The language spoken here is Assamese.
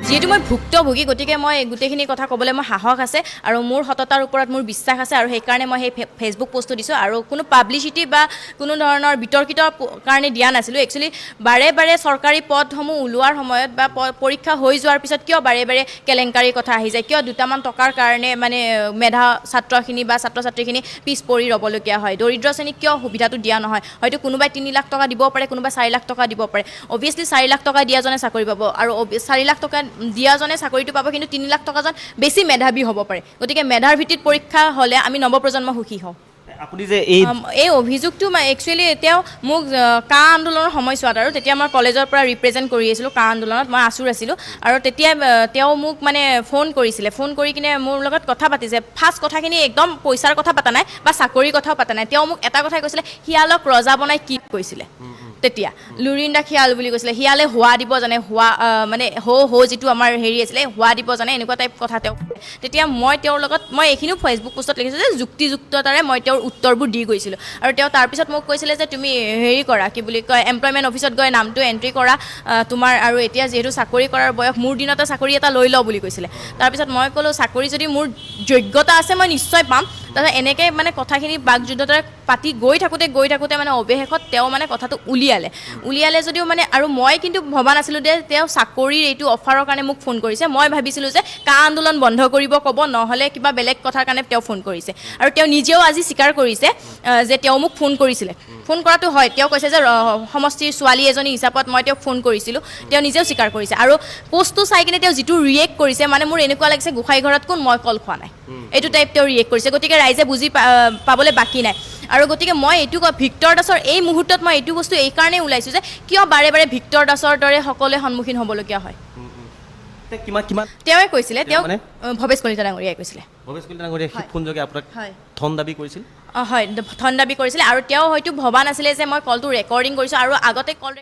যিহেতু মই ভুক্তভোগী গতিকে মই গোটেইখিনি কথা ক'বলৈ মই সাহস আছে আৰু মোৰ সততাৰ ওপৰত মোৰ বিশ্বাস আছে আৰু সেইকাৰণে মই সেই ফেচবুক পোষ্টটো দিছোঁ আৰু কোনো পাব্লিচিটি বা কোনো ধৰণৰ বিতৰ্কিত কাৰণে দিয়া নাছিলোঁ একচুৱেলি বাৰে বাৰে চৰকাৰী পদসমূহ ওলোৱাৰ সময়ত বা পৰীক্ষা হৈ যোৱাৰ পিছত কিয় বাৰে বাৰে কেলেংকাৰীৰ কথা আহি যায় কিয় দুটামান টকাৰ কাৰণে মানে মেধা ছাত্ৰখিনি বা ছাত্ৰ ছাত্ৰীখিনি পিছ পৰি ৰ'বলগীয়া হয় দৰিদ্ৰ শ্ৰেণীক কিয় সুবিধাটো দিয়া নহয় হয়তো কোনোবাই 3 লাখ টকা দিব পাৰে কোনোবাই 4 লাখ টকা দিব পাৰে অবভিয়াছলি 4 লাখ টকা দিয়াজনে চাকৰি পাব আৰু 4 লাখ টকা দিয়াজনে চাকৰিটো পাব কিন্তু 3 লাখ টকাজন বেছি মেধাৱী হ'ব পাৰে গতিকে মেধাৰ ভিত্তিত পৰীক্ষা হ'লে আমি নৱপ্ৰজন্ম সুখী হওঁ আপুনি যে এই অভিযোগটো একচুৱেলি তেওঁ মোক কা আন্দোলনৰ সময়ছোৱাত আৰু তেতিয়া মই কলেজৰ পৰা ৰিপ্ৰেজেণ্ট কৰি আছিলোঁ কা আন্দোলনত মই আছুৰ আছিলোঁ আৰু তেতিয়া তেওঁ মোক মানে ফোন কৰিছিলে ফোন কৰি কিনে মোৰ লগত কথা পাতিছে ফাৰ্ষ্ট কথাখিনি একদম পইচাৰ কথা পতা নাই বা চাকৰিৰ কথাও পতা নাই তেওঁ মোক এটা কথাই কৈছিলে শিয়ালক ৰজা বনাই কি কৈছিলে তেতিয়া লুৰিন্দা শিয়াল বুলি কৈছিলে শিয়ালে হোৱা দিব জানে হোৱা মানে হৌ যিটো আমাৰ হেৰি আছিলে হোৱা দিব জানে এনেকুৱা টাইপ কথা তেওঁ তেতিয়া মই তেওঁৰ লগত মই এইখিনিও ফেচবুক পোষ্টত লিখিছোঁ যে যুক্তিযুক্ততাৰে মই তেওঁৰ উত্তৰবোৰ দি গৈছিলোঁ আৰু তেওঁ তাৰপিছত মোক কৈছিলে যে তুমি হেৰি কৰা কি বুলি কয় এমপ্লয়মেণ্ট অফিচত গৈ নামটো এণ্ট্ৰি কৰা তোমাৰ আৰু এতিয়া যিহেতু চাকৰি কৰাৰ বয়স মোৰ দিনতে চাকৰি এটা লৈ লওঁ বুলি কৈছিলে তাৰপিছত মই ক'লোঁ চাকৰি যদি মোৰ যোগ্যতা আছে মই নিশ্চয় পাম তাৰপিছত এনেকৈ মানে কথাখিনি বাকযুদ্ধতাৰে পাতি গৈ থাকোঁতে মানে অৱশেষত তেওঁ মানে কথাটো উলিয়ালে যদিও মানে আৰু মই কিন্তু ভবা নাছিলোঁ যে তেওঁ চাকৰিৰ এইটো অফাৰৰ কাৰণে মোক ফোন কৰিছে মই ভাবিছিলোঁ যে কা আন্দোলন বন্ধ কৰিব ক'ব নহ'লে কিবা বেলেগ কথাৰ কাৰণে তেওঁ ফোন কৰিছে আৰু তেওঁ নিজেও আজি স্বীকাৰ কৰিছে যে তেওঁ মোক ফোন কৰিছিলে ফোন কৰাটো হয় তেওঁ কৈছে যে সমষ্টিৰ ছোৱালী এজনী হিচাপত মই তেওঁক ফোন কৰিছিলোঁ তেওঁ নিজেও স্বীকাৰ কৰিছে আৰু পোষ্টটো চাই কিনে তেওঁ যিটো ৰিয়েক্ট কৰিছে মানে মোৰ এনেকুৱা লাগিছে গোসাঁই ঘৰত কোন মই কল খোৱা নাই এইটো টাইপ তেওঁ ৰিয়েক্ট কৰিছে গতিকে ৰাইজে বুজি পাবলৈ বাকী নাই আৰু গতিকে মই এইটো ভিক্টৰ দাসৰ এই মুহূৰ্তত মই এইটো বস্তু এইকাৰণেই ওলাইছোঁ যে কিয় বাৰে বাৰে ভিক্টৰ দাসৰ দৰে সকলোৱে সন্মুখীন হ'বলগীয়া হয় তেওঁৱে কৈছিলে তেওঁ ভৱেশ কলিতা ডাঙৰীয়াই কৈছিলে ভৱেশ কলিতা ডাঙৰীয়াই ফোনযোগে আপোনাক ধন দাবী কৰিছিল হয় ধন দাবী কৰিছিলে আৰু তেওঁ হয়তো ভবা নাছিলে যে মই কলটো ৰেকৰ্ডিং কৰিছোঁ আৰু আগতে কল